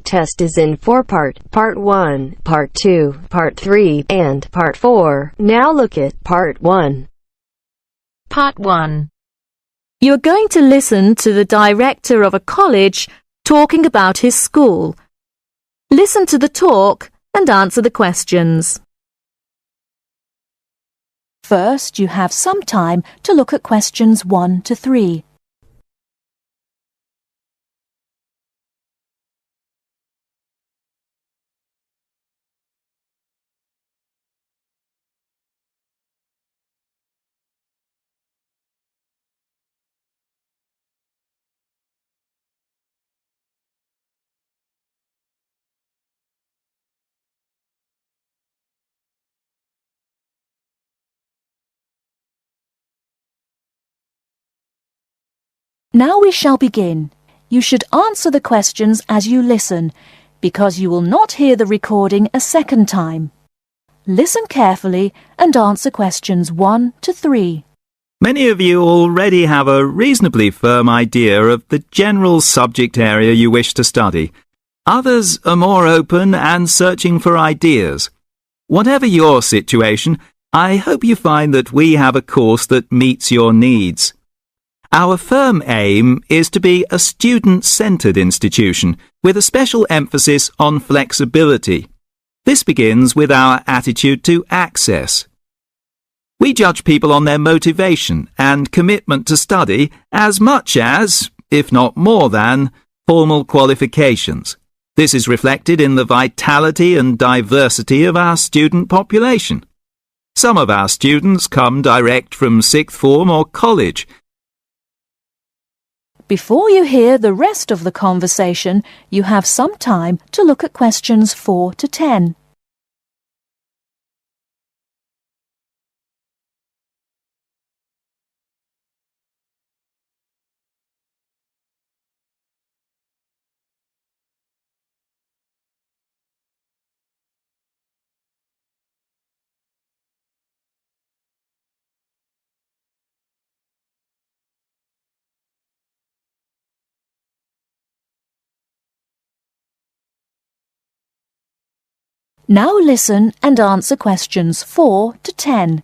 test is in 4-part, Part 1, Part 2, Part 3, and Part 4. Now look at Part 1. Part 1. You're going to listen to the director of a college talking about his school. Listen to the talk and answer the questions. First, you have some time to look at questions 1 to 3. Now we shall begin. You should answer the questions as you listen, because you will not hear the recording a second time. Listen carefully and answer questions 1 to 3. Many of you already have a reasonably firm idea of the general subject area you wish to study. Others are more open and searching for ideas. Whatever your situation, I hope you find that we have a course that meets your needs. Our firm aim is to be a student-centred institution with a special emphasis on flexibility. This begins with our attitude to access. We judge people on their motivation and commitment to study as much as, if not more than, formal qualifications. This is reflected in the vitality and diversity of our student population. Some of our students come direct from sixth form or college. Before you hear the rest of the conversation, you have some time to look at questions 4 to 10. Now listen and answer questions 4 to 10.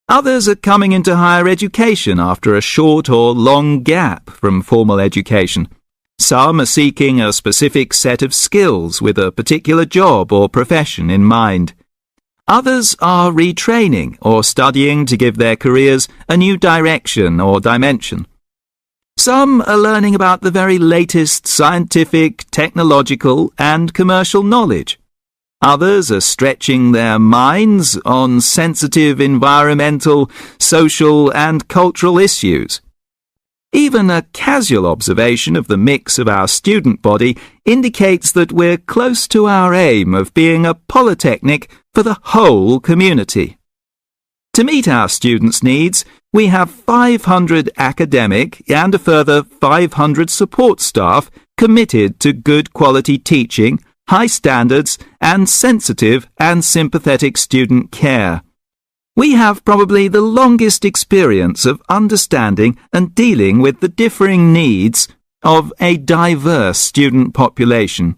Others are coming into higher education after a short or long gap from formal education. Some are seeking a specific set of skills with a particular job or profession in mind. Others are retraining or studying to give their careers a new direction or dimension. Some are learning about the very latest scientific, technological and commercial knowledge. Others are stretching their minds on sensitive environmental, social and cultural issues. Even a casual observation of the mix of our student body indicates that we're close to our aim of being a polytechnic for the whole community. To meet our students' needs, we have 500 academic and a further 500 support staff committed to good quality teaching, high standards, and sensitive and sympathetic student care. We have probably the longest experience of understanding and dealing with the differing needs of a diverse student population.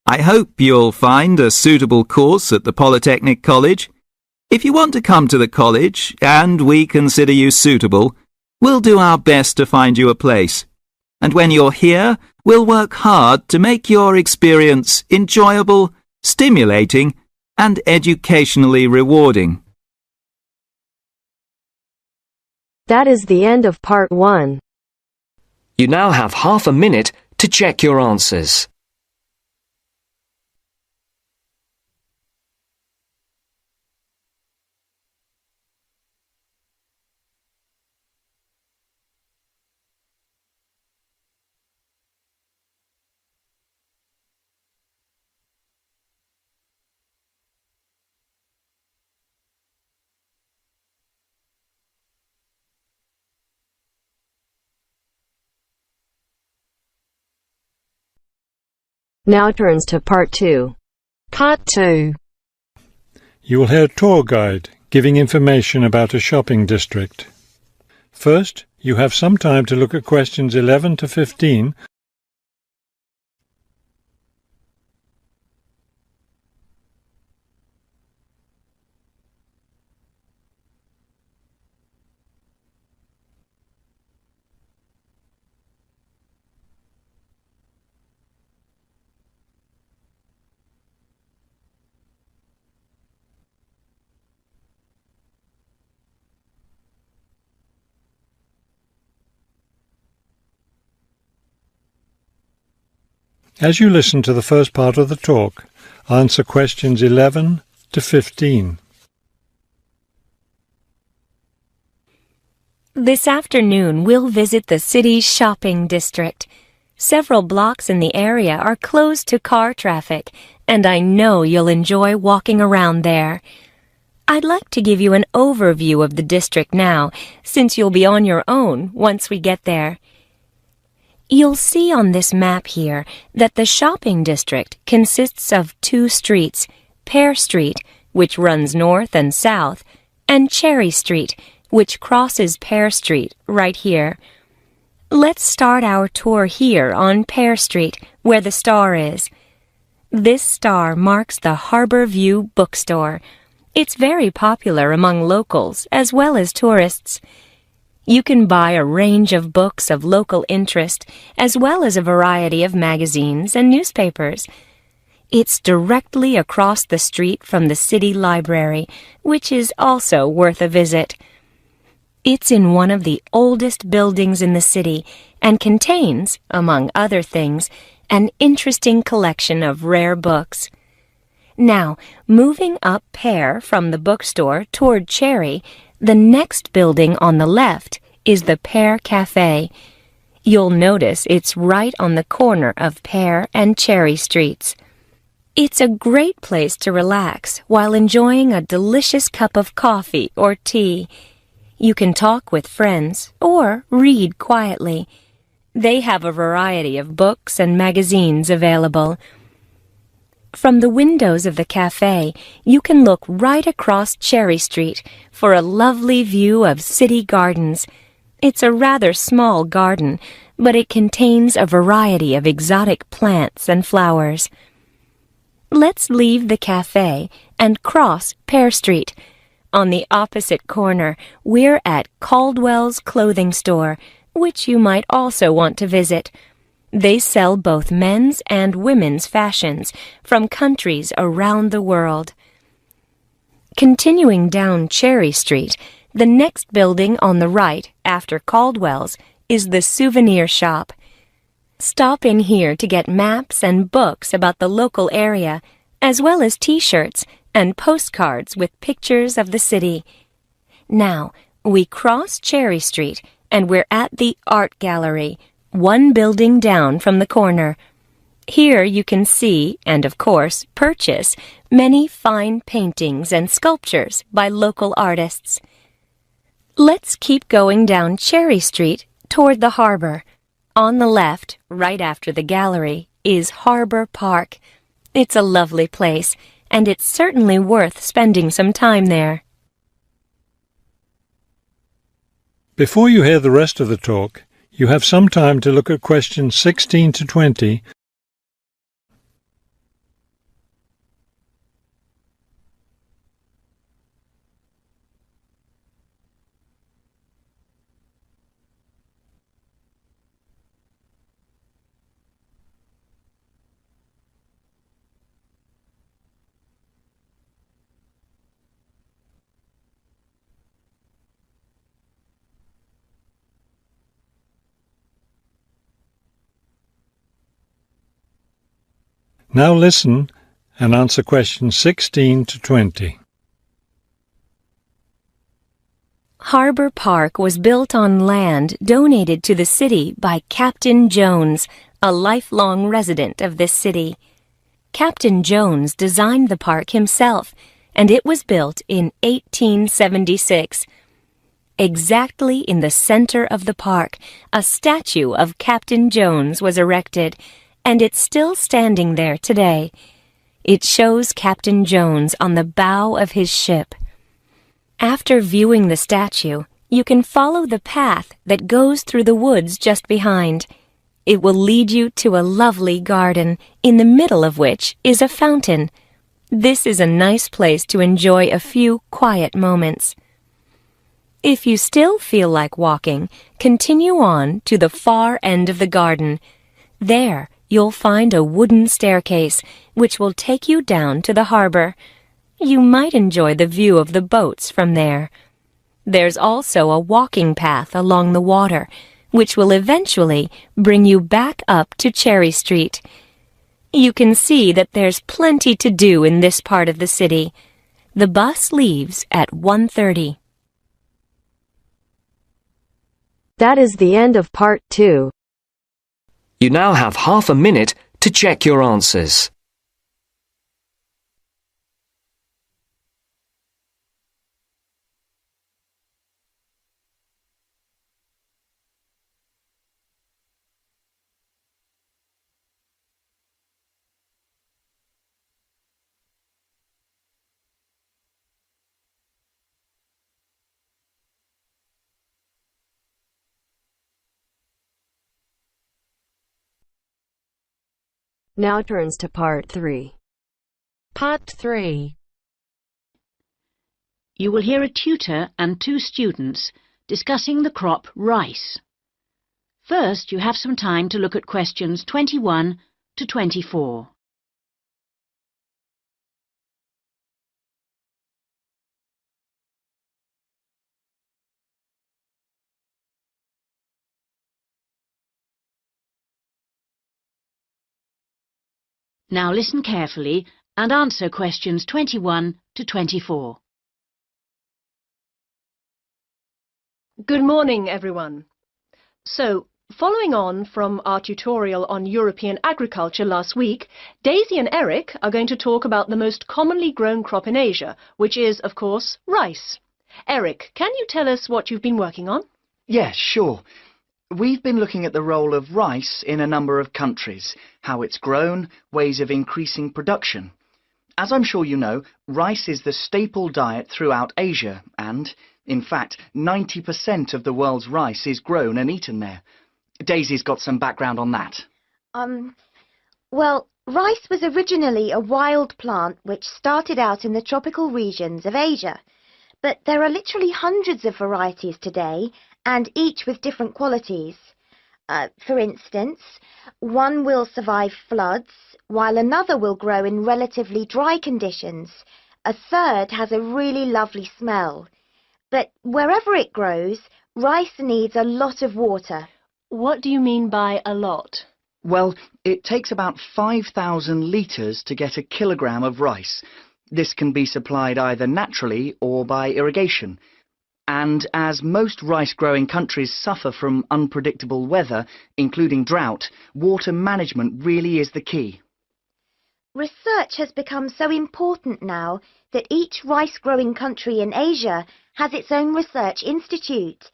I hope you'll find a suitable course at the Polytechnic College. If you want to come to the college and we consider you suitable, we'll do our best to find you a place. And when you're here, we'll work hard to make your experience enjoyable, stimulating, and educationally rewarding. That is the end of Part 1. You now have half a minute to check your answers. Now turns to Part 2. Part 2. You will hear a tour guide giving information about a shopping district. First, You have some time to look at questions 11 to 15. As you listen to the first part of the talk, answer questions 11 to 15. This afternoon, we'll visit the city's shopping district. Several blocks in the area are closed to car traffic, and I know you'll enjoy walking around there. I'd like to give you an overview of the district now, since you'll be on your own once we get there. You'll see on this map here that the shopping district consists of two streets, Pear Street, which runs north and south, and Cherry Street, which crosses Pear Street right here. Let's start our tour here on Pear Street, where the star is. This star marks the Harbor View bookstore. It's very popular among locals as well as tourists. You can buy a range of books of local interest, as well as a variety of magazines and newspapers. It's directly across the street from the city library, which is also worth a visit. It's in one of the oldest buildings in the city and contains, among other things, an interesting collection of rare books. Now, moving up Pear from the bookstore toward Cherry, the next building on the left is the Pear Cafe. You'll notice it's right on the corner of Pear and Cherry Streets. It's a great place to relax while enjoying a delicious cup of coffee or tea. You can talk with friends or read quietly. They have a variety of books and magazines available. From the windows of the cafe, you can look right across Cherry Street for a lovely view of city gardens. It's a rather small garden, but it contains a variety of exotic plants and flowers. Let's leave the cafe and cross Pear Street. On the opposite corner, we're at Caldwell's clothing store, which you might also want to visit. They sell both men's and women's fashions from countries around the world. Continuing down Cherry Street, the next building on the right after Caldwell's is the souvenir shop. Stop in here to get maps and books about the local area, as well as T-shirts and postcards with pictures of the city. Now, we cross Cherry Street and we're at the Art Gallery, one building down from the corner. Here you can see, and of course purchase, many fine paintings and sculptures by local artists. Let's keep going down Cherry Street toward the harbor. On the left, right after the gallery, is Harbor Park. It's a lovely place, and it's certainly worth spending some time there. Before you hear the rest of the talk, you have some time to look at questions 16 to 20. Now listen and answer questions 16 to 20. Harbor Park was built on land donated to the city by Captain Jones, a lifelong resident of this city. Captain Jones designed the park himself, and it was built in 1876. Exactly in the center of the park, a statue of Captain Jones was erected, and it's still standing there today. It shows Captain Jones on the bow of his ship. After viewing the statue, You can follow the path that goes through the woods just behind. It will lead you to a lovely garden, in the middle of which is a fountain. This is a nice place to enjoy a few quiet moments. If you still feel like walking, continue on to the far end of the garden. There, you'll find a wooden staircase, which will take you down to the harbor. You might enjoy the view of the boats from there. There's also a walking path along the water, which will eventually bring you back up to Cherry Street. You can see that there's plenty to do in this part of the city. The bus leaves at 1:30. That is the end of part 2. You now have half a minute to check your answers. Now turns to part 3. Part 3. You will hear a tutor and 2 students discussing the crop rice. First, you have some time to look at questions 21 to 24. Now listen carefully and answer questions 21 to 24. Good morning, everyone. So, following on from our tutorial on European agriculture last week, Daisy and Eric are going to talk about the most commonly grown crop in Asia, which is, of course, rice. Eric, can you tell us what you've been working on? Yes, sure. We've been looking at the role of rice in a number of countries, how it's grown, ways of increasing production. As I'm sure you know, rice is the staple diet throughout Asia and, in fact, 90% of the world's rice is grown and eaten there. Daisy's got some background on that. Well, rice was originally a wild plant which started out in the tropical regions of Asia. But there are literally hundreds of varieties today, and each with different qualities. For instance, one will survive floods, while another will grow in relatively dry conditions. A third has a really lovely smell. But wherever it grows, rice needs a lot of water. What do you mean by a lot? Well, it takes about 5,000 litres to get a kilogram of rice. This can be supplied either naturally or by irrigation. And as most rice-growing countries suffer from unpredictable weather, including drought, water management really is the key. Research has become so important now that each rice-growing country in Asia has its own research institute.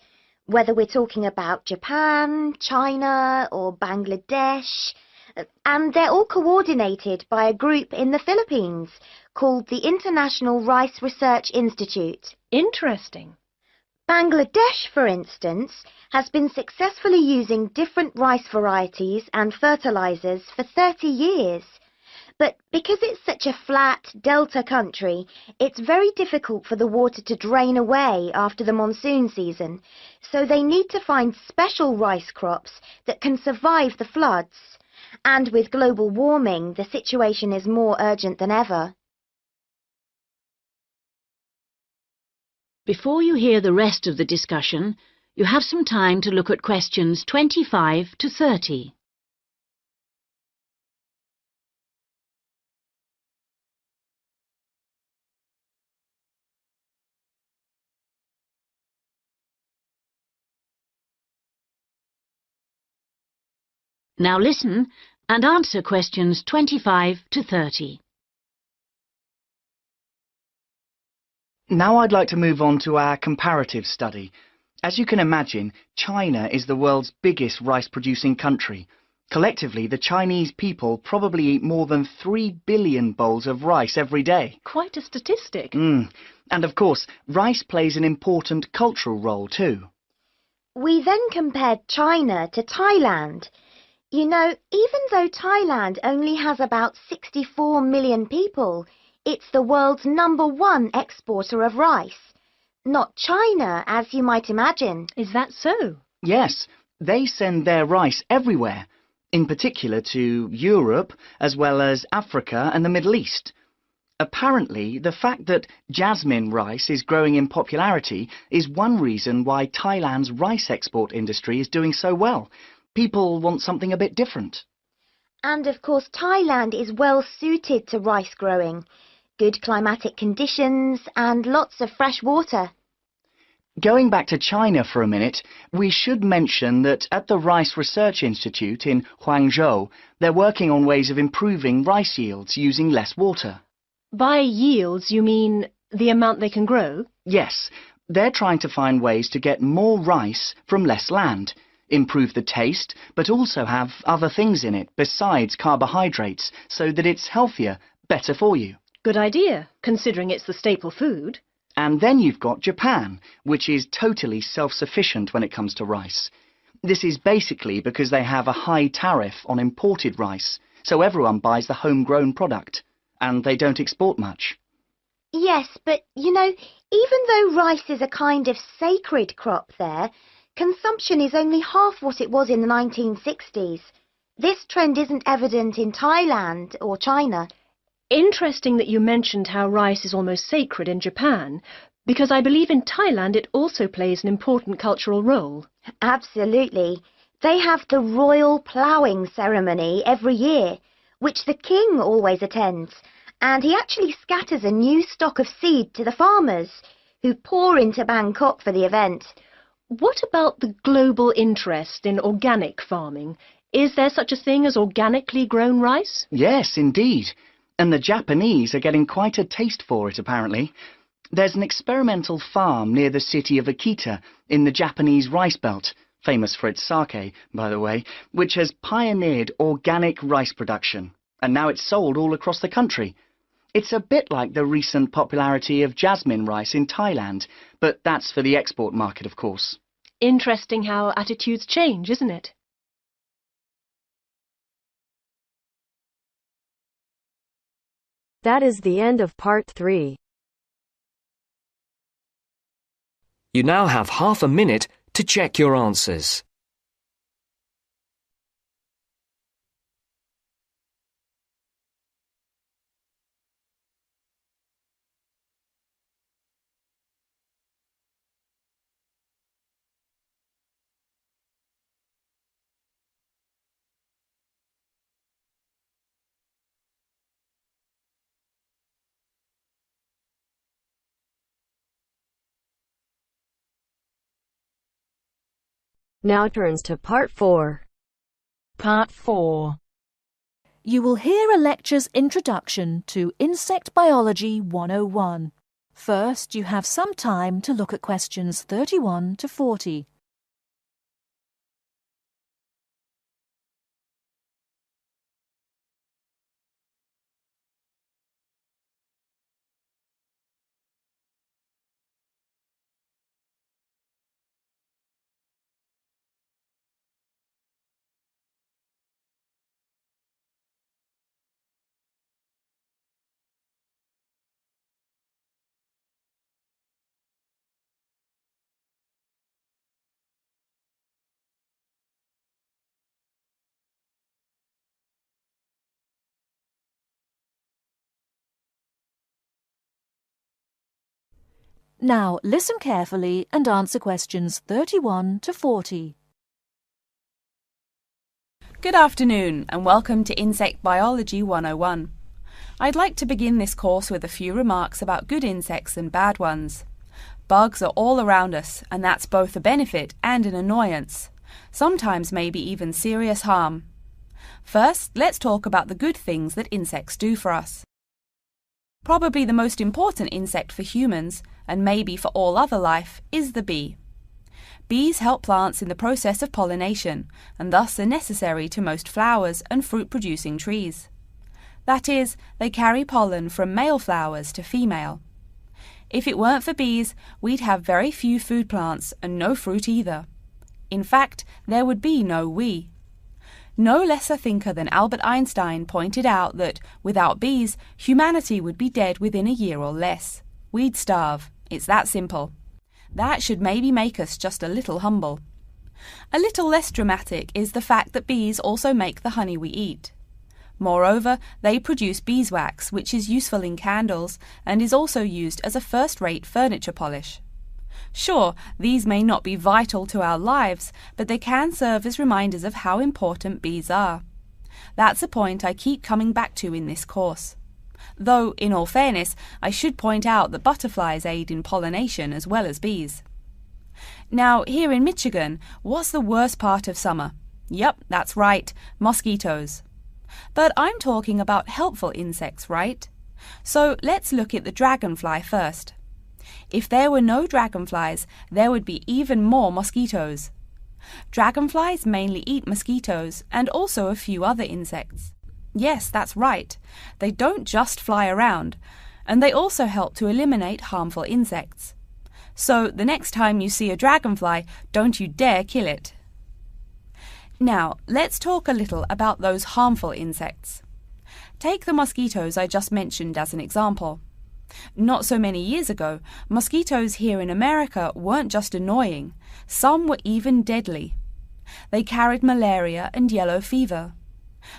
Whether we're talking about Japan, China or Bangladesh, and they're all coordinated by a group in the Philippines called the International Rice Research Institute. Interesting. Bangladesh, for instance, has been successfully using different rice varieties and fertilizers for 30 years. But because it's such a flat delta country, it's very difficult for the water to drain away after the monsoon season, so they need to find special rice crops that can survive the floods. And with global warming, the situation is more urgent than ever. Before you hear the rest of the discussion, you have some time to look at questions 25 to 30. Now listen and answer questions 25 to 30. Now I'd like to move on to our comparative study. As you can imagine, China is the world's biggest rice-producing country. Collectively, the Chinese people probably eat more than 3 billion bowls of rice every day. Quite a statistic. And of course, rice plays an important cultural role too. We then compared China to Thailand. You know, even though Thailand only has about 64 million people, it's the world's #1 exporter of rice. Not China, as you might imagine. Is that so? Yes, they send their rice everywhere, in particular to Europe, as well as Africa and the Middle East. Apparently, the fact that jasmine rice is growing in popularity is one reason why Thailand's rice export industry is doing so well. People want something a bit different. And of course, Thailand is well suited to rice growing. Good climatic conditions and lots of fresh water. Going back to China for a minute, we should mention that at the Rice Research Institute in Huangzhou, they're working on ways of improving rice yields using less water. By yields, you mean the amount they can grow? Yes, they're trying to find ways to get more rice from less land, improve the taste, but also have other things in it besides carbohydrates, so that it's healthier, better for you. Good idea, considering it's the staple food. And then you've got Japan, which is totally self-sufficient when it comes to rice. This is basically because they have a high tariff on imported rice, so everyone buys the homegrown product, and they don't export much. Yes, but, you know, even though rice is a kind of sacred crop there, consumption is only half what it was in the 1960s. This trend isn't evident in Thailand or China. Interesting that you mentioned how rice is almost sacred in Japan, because I believe in Thailand it also plays an important cultural role. Absolutely. They have the royal ploughing ceremony every year, which the king always attends, and he actually scatters a new stock of seed to the farmers, who pour into Bangkok for the event. What about the global interest in organic farming? Is there such a thing as organically grown rice? Yes, indeed. And the Japanese are getting quite a taste for it, apparently. There's an experimental farm near the city of Akita in the Japanese rice belt, famous for its sake, by the way, which has pioneered organic rice production, and now it's sold all across the country. It's a bit like the recent popularity of jasmine rice in Thailand, but that's for the export market, of course. Interesting how attitudes change, isn't it? That is the end of part 3. You now have half a minute to check your answers. Now turns to part 4. Part 4. You will hear a lecture's introduction to Insect Biology 101. First, you have some time to look at questions 31 to 40. Now, listen carefully and answer questions 31 to 40. Good afternoon and welcome to Insect Biology 101. I'd like to begin this course with a few remarks about good insects and bad ones. Bugs are all around us, and that's both a benefit and an annoyance, sometimes maybe even serious harm. First, let's talk about the good things that insects do for us. Probably the most important insect for humans, and maybe for all other life, is the bee. Bees help plants in the process of pollination, and thus are necessary to most flowers and fruit-producing trees. That is, they carry pollen from male flowers to female. If it weren't for bees, we'd have very few food plants and no fruit either. In fact, there would be no we. No less a thinker than Albert Einstein pointed out that, without bees, humanity would be dead within a year or less. We'd starve. It's that simple. That should maybe make us just a little humble. A little less dramatic is the fact that bees also make the honey we eat. Moreover, they produce beeswax, which is useful in candles and is also used as a first-rate furniture polish. Sure, these may not be vital to our lives, but they can serve as reminders of how important bees are. That's a point I keep coming back to in this course. Though, in all fairness, I should point out that butterflies aid in pollination as well as bees. Now, here in Michigan, what's the worst part of summer? Yep, that's right, mosquitoes. But I'm talking about helpful insects, right? So let's look at the dragonfly first. If there were no dragonflies, there would be even more mosquitoes. Dragonflies mainly eat mosquitoes and also a few other insects. Yes, that's right. They don't just fly around, and they also help to eliminate harmful insects. So the next time you see a dragonfly, don't you dare kill it. Now, let's talk a little about those harmful insects. Take the mosquitoes I just mentioned as an example. Not so many years ago, mosquitoes here in America weren't just annoying, some were even deadly. They carried malaria and yellow fever.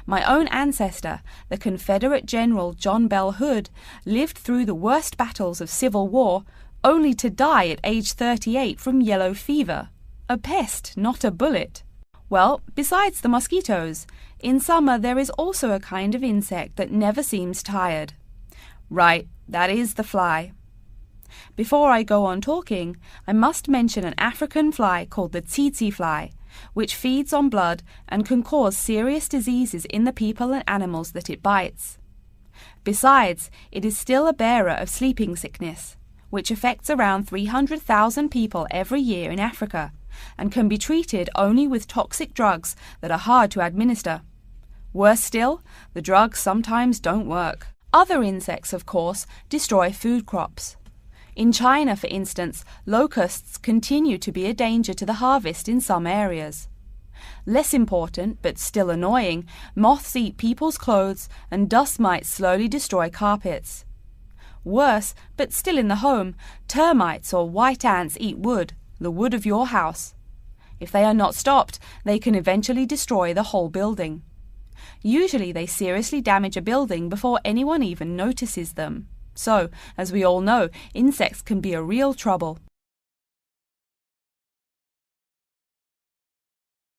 My own ancestor, the Confederate General John Bell Hood, lived through the worst battles of Civil War, only to die at age 38 from yellow fever. A pest, not a bullet. Well, besides the mosquitoes, in summer there is also a kind of insect that never seems tired. Right, that is the fly. Before I go on talking, I must mention an African fly called the tsetse fly, which feeds on blood and can cause serious diseases in the people and animals that it bites. Besides, it is still a bearer of sleeping sickness, which affects around 300,000 people every year in Africa, and can be treated only with toxic drugs that are hard to administer. Worse still, the drugs sometimes don't work. Other insects, of course, destroy food crops. In China, for instance, locusts continue to be a danger to the harvest in some areas. Less important, but still annoying, moths eat people's clothes and dust mites slowly destroy carpets. Worse, but still in the home, termites or white ants eat wood, the wood of your house. If they are not stopped, they can eventually destroy the whole building. Usually they seriously damage a building before anyone even notices them. So, as we all know, insects can be a real trouble.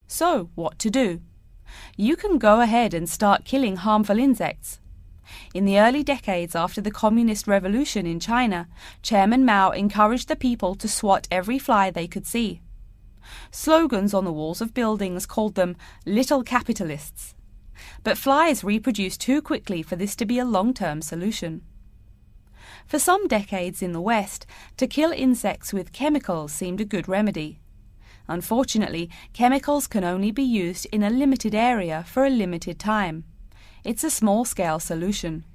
So, what to do? You can go ahead and start killing harmful insects. In the early decades after the Communist Revolution in China, Chairman Mao encouraged the people to swat every fly they could see. Slogans on the walls of buildings called them "little capitalists." But flies reproduce too quickly for this to be a long-term solution. For some decades in the West, to kill insects with chemicals seemed a good remedy. Unfortunately, chemicals can only be used in a limited area for a limited time. It's a small-scale solution.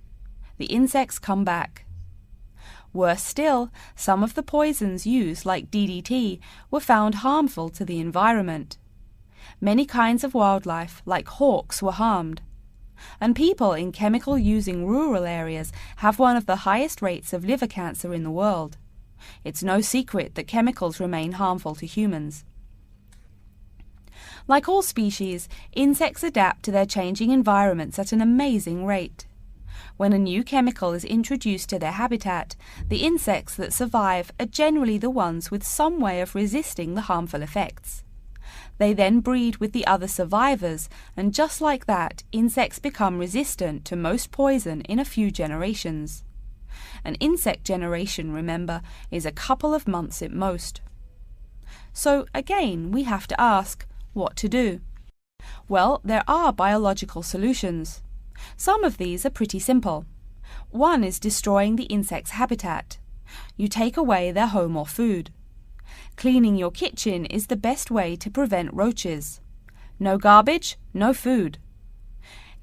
The insects come back. Worse still, some of the poisons used, like DDT, were found harmful to the environment. Many kinds of wildlife, like hawks, were harmed. And people in chemical-using rural areas have one of the highest rates of liver cancer in the world. It's no secret that chemicals remain harmful to humans. Like all species, insects adapt to their changing environments at an amazing rate. When a new chemical is introduced to their habitat, the insects that survive are generally the ones with some way of resisting the harmful effects. They then breed with the other survivors, and just like that, insects become resistant to most poison in a few generations. An insect generation, remember, is a couple of months at most. So again, we have to ask, what to do? Well, there are biological solutions. Some of these are pretty simple. One is destroying the insect's habitat. You take away their home or food. Cleaning your kitchen is the best way to prevent roaches. No garbage, no food.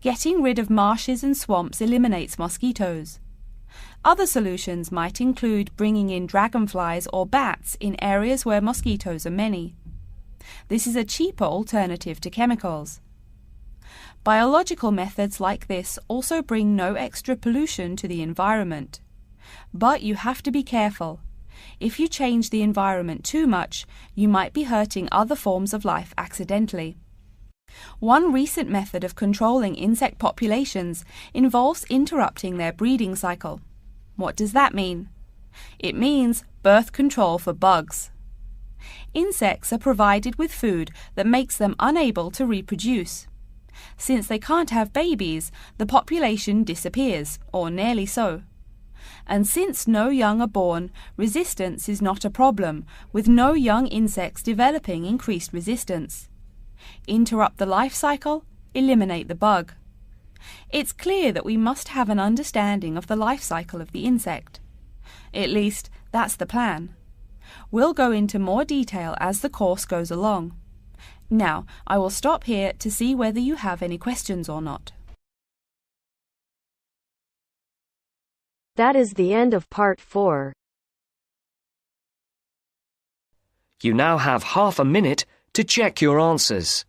Getting rid of marshes and swamps eliminates mosquitoes. Other solutions might include bringing in dragonflies or bats in areas where mosquitoes are many. This is a cheaper alternative to chemicals. Biological methods like this also bring no extra pollution to the environment. But you have to be careful. If you change the environment too much, you might be hurting other forms of life accidentally. One recent method of controlling insect populations involves interrupting their breeding cycle. What does that mean? It means birth control for bugs. Insects are provided with food that makes them unable to reproduce. Since they can't have babies, the population disappears, or nearly so. And since no young are born, resistance is not a problem, with no young insects developing increased resistance. Interrupt the life cycle, eliminate the bug. It's clear that we must have an understanding of the life cycle of the insect. At least, that's the plan. We'll go into more detail as the course goes along. Now, I will stop here to see whether you have any questions or not. That is the end of part 4. You now have half a minute to check your answers.